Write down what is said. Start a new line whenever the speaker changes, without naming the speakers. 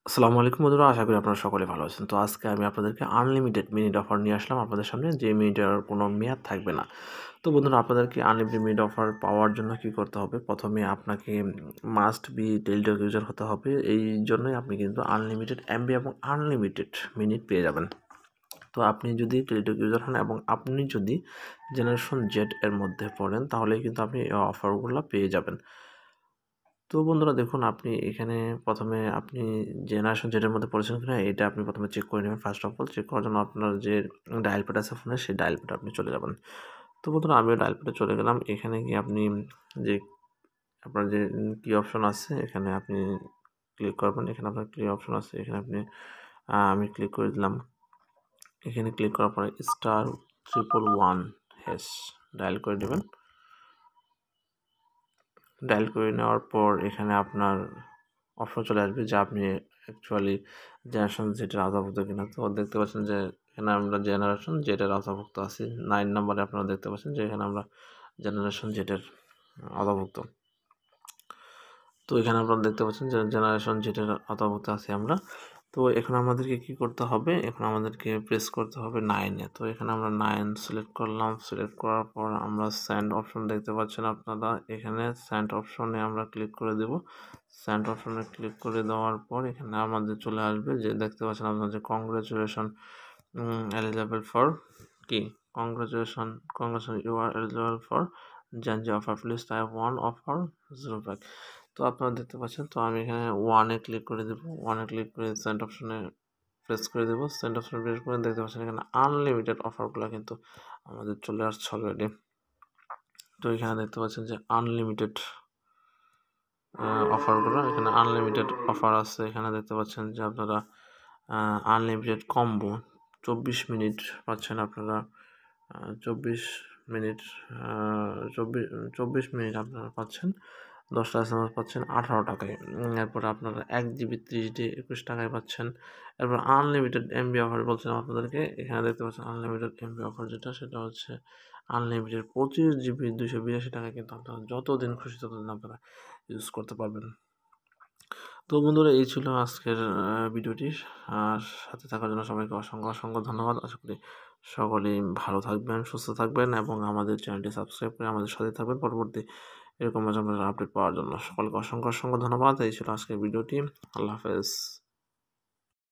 আসসালামু আলাইকুম বন্ধুরা, আশা করি আপনারা সকলে ভালো আছেন। তো আজকে আমি আপনাদেরকে আনলিমিটেড মিনিট অফার নিয়ে আসলাম আপনাদের সামনে, যে মিনিটের কোনো মেয়াদ থাকবে না। তো বন্ধুরা, আপনাদেরকে আনলিমিটেড মিনিট অফার পাওয়ার জন্য কী করতে হবে? প্রথমে আপনাকে মাস্ট বি টেলিটক ইউজার হতে হবে। এই জন্যই আপনি কিন্তু আনলিমিটেড এমবি এবং আনলিমিটেড মিনিট পেয়ে যাবেন। তো আপনি যদি টেলিটক ইউজার হন এবং আপনি যদি জেনারেশন জেড এর মধ্যে পড়েন, তাহলেই কিন্তু আপনি এই অফারগুলো পেয়ে যাবেন। তো বন্ধুরা দেখুন, আপনি এখানে প্রথমে আপনি জেনারেশন জেডের মধ্যে পড়েছেন কিনা এটা আপনি প্রথমে চেক করে নেবেন। ফার্স্ট অফ অল চেক করার জন্য আপনার যে ডায়াল প্যাড আছে ফোনে, সেই ডায়াল প্যাডে আপনি চলে যাবেন। তো বন্ধুরা, আমিও ডায়াল প্যাডে চলে গেলাম। এখানে গিয়ে আপনি যে আপনার যে কি অপশন আছে এখানে আপনি ক্লিক করবেন। এখানে আপনার কি অপশন আছে এখানে আপনি আমি ক্লিক করে দিলাম। এখানে ক্লিক করার পরে *111# ডায়াল করে দেবেন। ডায়াল করে নেওয়ার পর এখানে আপনার অপশন চলে আসবে যে আপনি অ্যাকচুয়ালি জেনারেশন জেডের আওতাভুক্ত কিনা। তো দেখতে পাচ্ছেন যে এখানে আমরা জেনারেশন জেডের আওতাভুক্ত আছি। 9 নম্বরে আপনারা দেখতে পাচ্ছেন যে এখানে আমরা জেনারেশন জেডের আওতাভুক্ত। তো এখানে আপনারা দেখতে পাচ্ছেন যে জেনারেশন জেডের আওতাভুক্ত আছি আমরা। তো এখন আমাদেরকে কি করতে হবে? এখন আমাদেরকে প্রেস করতে হবে 9 এ। তো এখানে আমরা 9 সিলেক্ট করলাম। সিলেক্ট করার পর আমরা সেন্ড অপশন দেখতে পাচ্ছেন আপনারা। এখানে সেন্ড অপশনে আমরা ক্লিক করে দেব। সেন্ড অপশনে ক্লিক করে দেওয়ার পর এখানে আমাদের চলে আসবে যে দেখতে পাচ্ছেন আপনারা যে কংগ্রাচুলেশন এলিজিবল ফর কি congratulation you are eligible for Gen Z offer, please type 1 offer 0 back. তো আপনারা দেখতে পাচ্ছেন, তো আমি এখানে 1 এ ক্লিক করে দেবো। 1 এ ক্লিক করে সেন্ড অপশনে প্রেস করে দেবো। সেন্ড অপশনে প্রেস করে দেখতে পাচ্ছেন এখানে আনলিমিটেড অফারগুলো কিন্তু আমাদের চলে আসছে অলরেডি। তো এখানে দেখতে পাচ্ছেন যে আনলিমিটেড অফারগুলো, এখানে আনলিমিটেড অফার আছে। এখানে দেখতে পাচ্ছেন যে আপনারা আনলিমিটেড কম্বো 24 মিনিট পাচ্ছেন আপনারা। 24 মিনিট 24 মিনিট আপনারা পাচ্ছেন। 10টা SMS পাচ্ছেন 18 টাকায়। এরপরে আপনারা 1 জিবি 30 ডে 21 টাকায় পাচ্ছেন। এরপর আনলিমিটেড এমবি অফার বলছিলাম আপনাদেরকে। এখানে দেখতে পাচ্ছেন আনলিমিটেড এমবি অফার যেটা, সেটা হচ্ছে আনলিমিটেড 25 জিবি 282 টাকায় কিন্তু আপনারা যতদিন খুশি ততদিন আপনারা ইউজ করতে পারবেন। তো বন্ধুরা, এই ছিল আজকের ভিডিওটি। আর সাথে থাকার জন্য সবাইকে অসংখ্য ধন্যবাদ। আশা করি সকলেই ভালো থাকবেন, সুস্থ থাকবেন এবং আমাদের চ্যানেলটি সাবস্ক্রাইব করে আমাদের সাথে থাকবেন পরবর্তী এরকম মজার আপডেট পাওয়ার জন্য। সকলকে অসংখ্য ধন্যবাদ। এই ছিল আজকের ভিডিওটি। আল্লাহ হাফেজ।